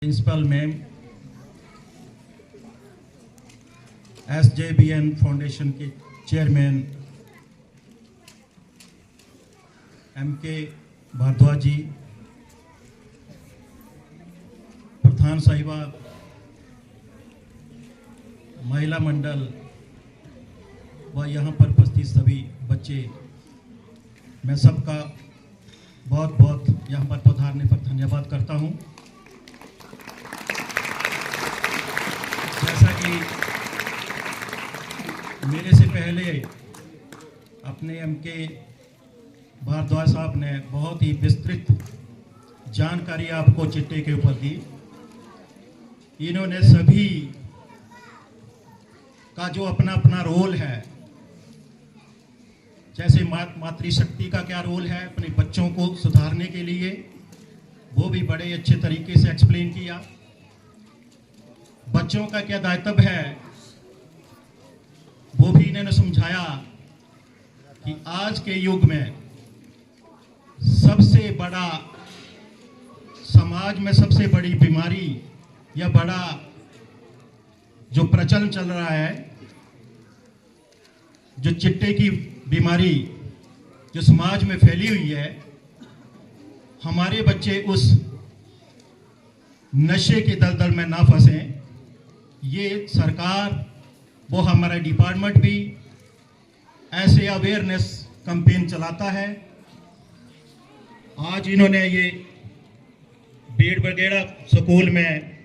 Principal ma'am, SJBN foundation के chairman MK Bhardwaj जी, प्रधान साहिबा, महिला मंडल व यहाँ पर उपस्थित सभी बच्चे, मैं सबका बहुत बहुत यहाँ पर पधारने पर धन्यवाद करता हूँ। जैसा कि मेरे से पहले अपने MK भारद्वाज साहब ने बहुत ही विस्तृत जानकारी आपको चिट्टे के ऊपर दी। इन्होंने सभी का जो अपना अपना रोल है, जैसे मातृशक्ति का क्या रोल है अपने बच्चों को सुधारने के लिए, वो भी बड़े अच्छे तरीके से एक्सप्लेन किया। बच्चों का क्या दायित्व है वो भी इन्होंने समझाया कि आज के युग में सबसे बड़ा, समाज में सबसे बड़ी बीमारी या बड़ा जो प्रचलन चल रहा है, जो चिट्टे की बीमारी जो समाज में फैली हुई है, हमारे बच्चे उस नशे के दलदल में ना फंसें। ये सरकार वो हमारा डिपार्टमेंट भी ऐसे अवेयरनेस कैंपेन चलाता है। आज इन्होंने ये बीड़ बगेड़ा स्कूल में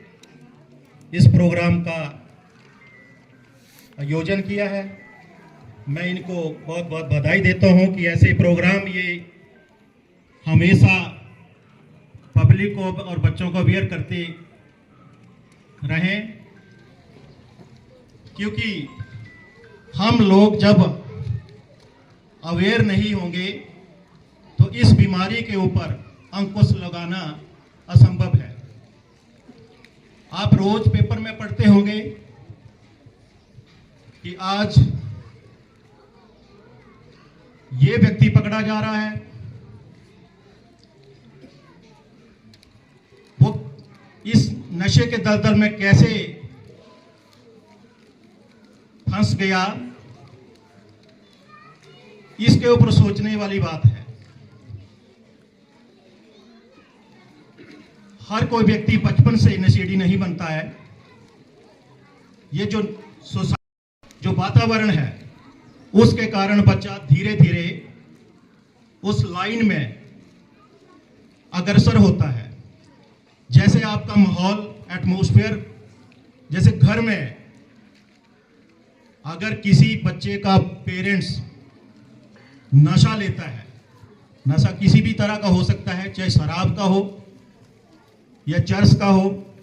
इस प्रोग्राम का आयोजन किया है। मैं इनको बहुत बहुत बधाई देता हूं कि ऐसे प्रोग्राम ये हमेशा पब्लिक को और बच्चों को अवेयर करते रहें, क्योंकि हम लोग जब अवेयर नहीं होंगे तो इस बीमारी के ऊपर अंकुश लगाना असंभव है। आप रोज पेपर में पढ़ते होंगे कि आज ये व्यक्ति पकड़ा जा रहा है, वो इस नशे के दलदल में कैसे फंस गया, इसके ऊपर सोचने वाली बात है। हर कोई व्यक्ति बचपन से नशेड़ी नहीं बनता है। ये जो सोसाइटी, जो वातावरण है, उसके कारण बच्चा धीरे धीरे उस लाइन में अग्रसर होता है। जैसे आपका माहौल, एटमॉस्फेयर, जैसे घर में अगर किसी बच्चे का पेरेंट्स नशा लेता है, नशा किसी भी तरह का हो सकता है, चाहे शराब का हो या चरस का हो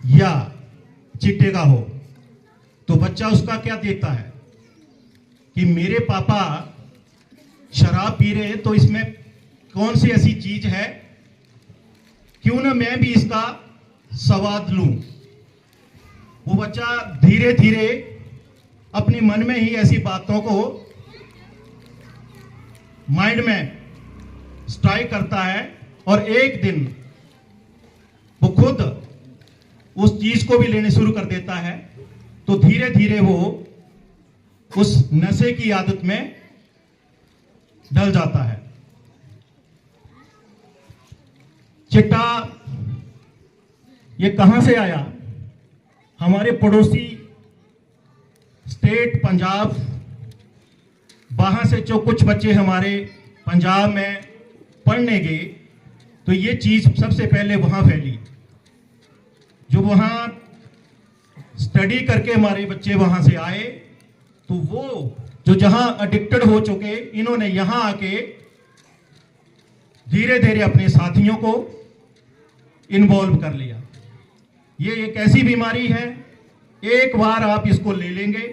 या चिट्टे का हो, तो बच्चा उसका क्या देखता है कि मेरे पापा शराब पी रहे हैं तो इसमें कौन सी ऐसी चीज है, क्यों ना मैं भी इसका स्वाद लूं। वो बच्चा धीरे धीरे अपने मन में ही ऐसी बातों को माइंड में स्ट्राइक करता है और एक दिन वो खुद उस चीज को भी लेने शुरू कर देता है। तो धीरे धीरे वो उस नशे की आदत में ढल जाता है। चिट्टा ये कहां से आया? हमारे पड़ोसी स्टेट पंजाब, वहां से जो कुछ बच्चे हमारे पंजाब में पढ़ने गए तो ये चीज सबसे पहले वहां फैली। जो वहां स्टडी करके हमारे बच्चे वहां से आए तो वो जो जहां एडिक्टेड हो चुके, इन्होंने यहां आके धीरे धीरे अपने साथियों को इन्वॉल्व कर लिया। ये एक ऐसी बीमारी है, एक बार आप इसको ले लेंगे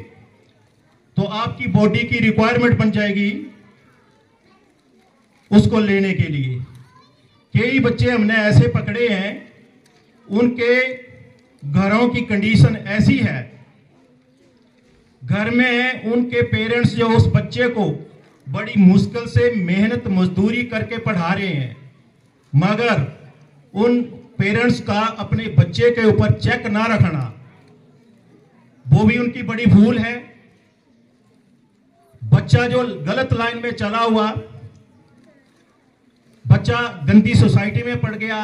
तो आपकी बॉडी की रिक्वायरमेंट बन जाएगी उसको लेने के लिए। कई बच्चे हमने ऐसे पकड़े हैं, उनके घरों की कंडीशन ऐसी है, घर में उनके पेरेंट्स जो उस बच्चे को बड़ी मुश्किल से मेहनत मजदूरी करके पढ़ा रहे हैं, मगर पेरेंट्स का अपने बच्चे के ऊपर चेक ना रखना, वो भी उनकी बड़ी भूल है। बच्चा जो गलत लाइन में चला हुआ, बच्चा गंदी सोसाइटी में पड़ गया,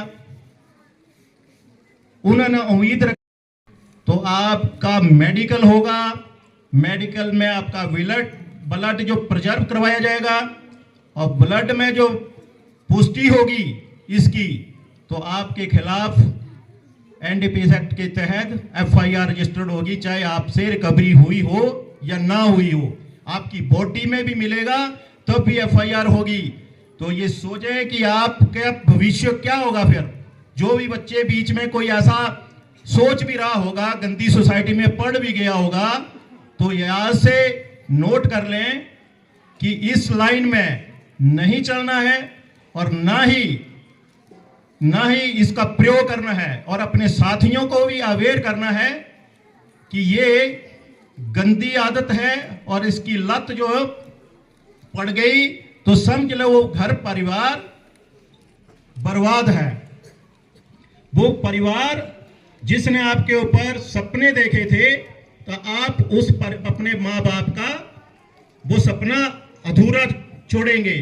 उन्होंने उम्मीद रखी तो आपका मेडिकल होगा, मेडिकल में आपका ब्लड जो प्रिजर्व करवाया जाएगा और ब्लड में जो पुष्टि होगी इसकी, तो आपके खिलाफ एनडीपीएस एक्ट के तहत एफआईआर रजिस्टर्ड होगी, चाहे आपसे रिकवरी हुई हो या ना हुई हो। आपकी बॉडी में भी मिलेगा तब भी एफआईआर होगी। तो ये सोचे कि आपका भविष्य क्या होगा। फिर जो भी बच्चे बीच में कोई ऐसा सोच भी रहा होगा, गंदी सोसाइटी में पढ़ भी गया होगा, तो यहां से नोट कर लें कि इस लाइन में नहीं चलना है और ना ही इसका प्रयोग करना है, और अपने साथियों को भी अवेयर करना है कि ये गंदी आदत है और इसकी लत जो पड़ गई तो समझ लो वो घर परिवार बर्बाद है। वो परिवार जिसने आपके ऊपर सपने देखे थे, तो आप उस पर अपने माँ बाप का वो सपना अधूरा छोड़ेंगे।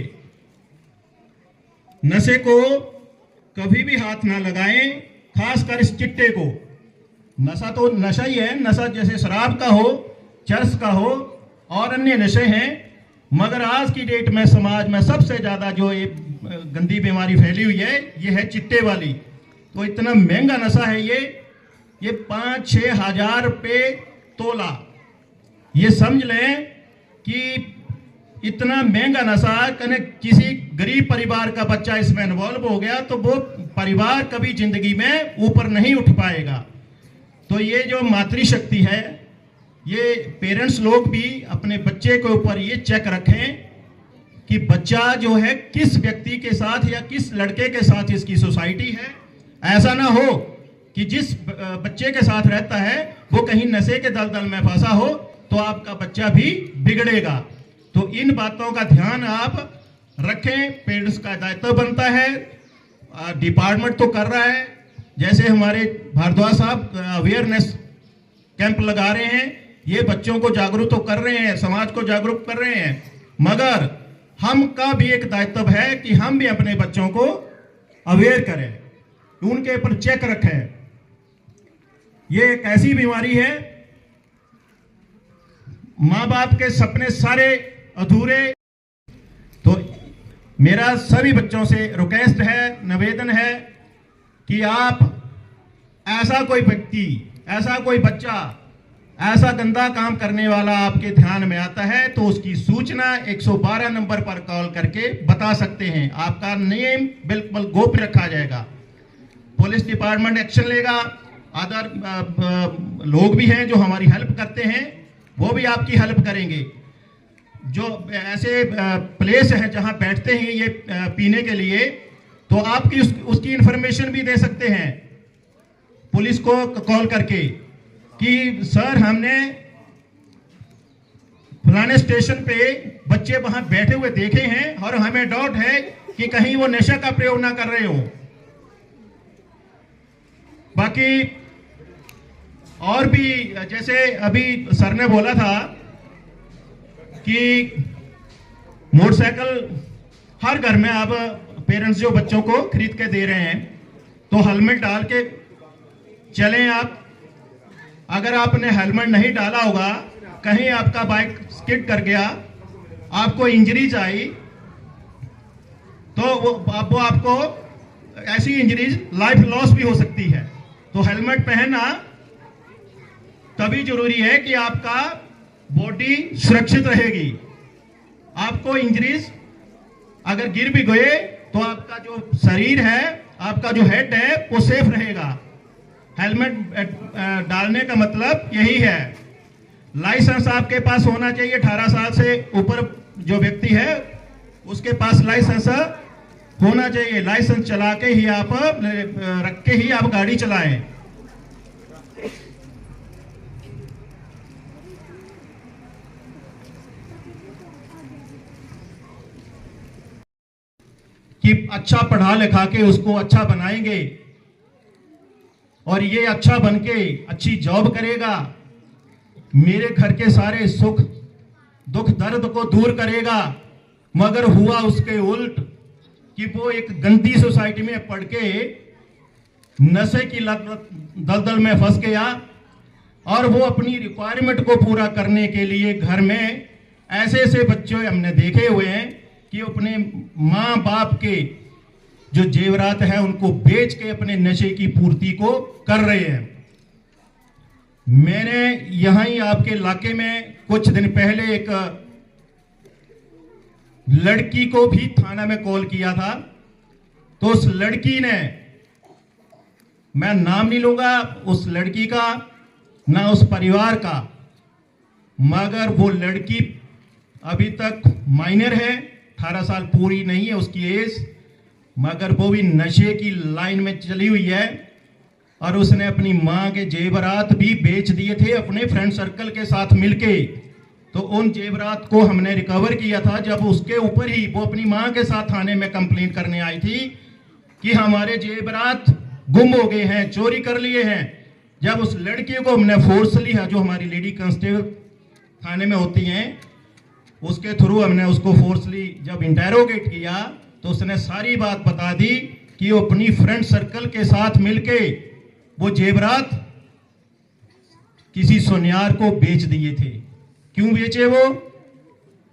नशे को कभी भी हाथ ना लगाएं, खासकर इस चिट्टे को। नशा तो नशा ही है, नशा जैसे शराब का हो, चरस का हो और अन्य नशे हैं, मगर आज की डेट में समाज में सबसे ज्यादा जो ये गंदी बीमारी फैली हुई है ये है चिट्टे वाली। तो इतना महंगा नशा है ये 5-6 हजार रुपये तोला। ये समझ लें कि इतना महंगा नशा, कने किसी गरीब परिवार का बच्चा इसमें इन्वॉल्व हो गया तो वो परिवार कभी जिंदगी में ऊपर नहीं उठ पाएगा। तो ये जो मातृशक्ति है, ये पेरेंट्स लोग भी अपने बच्चे के ऊपर ये चेक रखें कि बच्चा जो है किस व्यक्ति के साथ या किस लड़के के साथ इसकी सोसाइटी है। ऐसा ना हो कि जिस बच्चे के साथ रहता है वो कहीं नशे के दलदल में फंसा हो तो आपका बच्चा भी बिगड़ेगा। तो इन बातों का ध्यान आप रखें, पेरेंट्स का दायित्व बनता है। डिपार्टमेंट तो कर रहा है, जैसे हमारे भारद्वाज साहब अवेयरनेस कैंप लगा रहे हैं, ये बच्चों को जागरूक तो कर रहे हैं, समाज को जागरूक कर रहे हैं, मगर हम का भी एक दायित्व है कि हम भी अपने बच्चों को अवेयर करें, उनके ऊपर चेक रखें। ये एक ऐसी बीमारी है, माँ बाप के सपने सारे अधूरे। तो मेरा सभी बच्चों से रिक्वेस्ट है, निवेदन है कि आप ऐसा कोई व्यक्ति, ऐसा कोई बच्चा, ऐसा गंदा काम करने वाला आपके ध्यान में आता है तो उसकी सूचना 112 नंबर पर कॉल करके बता सकते हैं। आपका नेम बिल्कुल गोप्य रखा जाएगा, पुलिस डिपार्टमेंट एक्शन लेगा। अदर लोग भी हैं जो हमारी हेल्प करते हैं, वो भी आपकी हेल्प करेंगे। जो ऐसे प्लेस हैं जहां बैठते हैं ये पीने के लिए, तो आपकी उसकी इंफॉर्मेशन भी दे सकते हैं पुलिस को कॉल करके कि सर हमने फलाने स्टेशन पे बच्चे वहां बैठे हुए देखे हैं और हमें डाउट है कि कहीं वो नशा का प्रयोग ना कर रहे हो। बाकी और भी जैसे अभी सर ने बोला था कि मोटरसाइकिल हर घर में अब पेरेंट्स जो बच्चों को खरीद के दे रहे हैं, तो हेलमेट डाल के चलें आप। अगर आपने हेलमेट नहीं डाला होगा, कहीं आपका बाइक स्किड कर गया, आपको इंजरीज आई, तो वो आपको ऐसी इंजरीज लाइफ लॉस भी हो सकती है। तो हेलमेट पहनना तभी जरूरी है कि आपका बॉडी सुरक्षित रहेगी। आपको इंजरीज अगर गिर भी गए तो आपका जो शरीर है, आपका जो हेड है वो सेफ रहेगा। हेलमेट डालने का मतलब यही है। लाइसेंस आपके पास होना चाहिए, 18 साल से ऊपर जो व्यक्ति है उसके पास लाइसेंस होना चाहिए। लाइसेंस चला के ही आप रख के ही आप गाड़ी चलाएं। कि अच्छा पढ़ा लिखा के उसको अच्छा बनाएंगे और ये अच्छा बन के अच्छी जॉब करेगा, मेरे घर के सारे सुख दुख दर्द को दूर करेगा, मगर हुआ उसके उल्ट कि वो एक गंदी सोसाइटी में पढ़ के नशे की दलदल में फंस गया और वो अपनी रिक्वायरमेंट को पूरा करने के लिए घर में ऐसे ऐसे बच्चे हमने देखे हुए हैं कि अपने माँ बाप के जो जेवरात है उनको बेच के अपने नशे की पूर्ति को कर रहे हैं। मैंने यहां ही आपके इलाके में कुछ दिन पहले एक लड़की को भी थाना में कॉल किया था, तो उस लड़की ने, मैं नाम नहीं लूंगा उस लड़की का ना उस परिवार का, मगर वो लड़की अभी तक माइनर है, 18 साल पूरी नहीं है उसकी एज, मगर वो भी नशे की लाइन में चली हुई है और उसने अपनी मां के जेवरात भी बेच दिए थे अपने फ्रेंड सर्कल के साथ मिलके। तो उन जेवरात को हमने रिकवर किया था जब उसके ऊपर ही वो अपनी मां के साथ थाने में कंप्लेंट करने आई थी कि हमारे जेवरात गुम हो गए हैं, चोरी कर लिए हैं। जब उस लड़की को हमने फोर्सली, जो हमारी लेडी कांस्टेबल थाने में होती हैं, उसके थ्रू हमने उसको फोर्सली जब इंटेरोगेट किया तो उसने सारी बात बता दी कि वो अपनी फ्रेंड सर्कल के साथ मिलके वो जेवरात किसी सुनियार को बेच दिए थे। क्यों बेचे? वो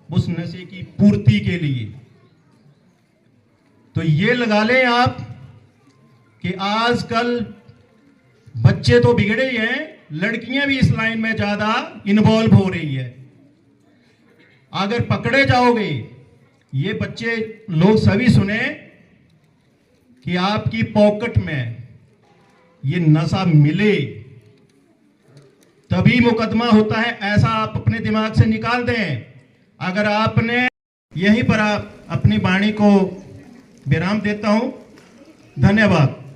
उस नशे की पूर्ति के लिए। तो ये लगा लें आप कि आजकल बच्चे तो बिगड़े ही हैं, लड़कियां भी इस लाइन में ज्यादा इन्वॉल्व हो रही है। अगर पकड़े जाओगे, ये बच्चे लोग सभी सुने कि आपकी पॉकेट में ये नशा मिले तभी मुकदमा होता है, ऐसा आप अपने दिमाग से निकाल दें। अगर आपने, यहीं पर आप अपनी वाणी को विराम देता हूं। धन्यवाद।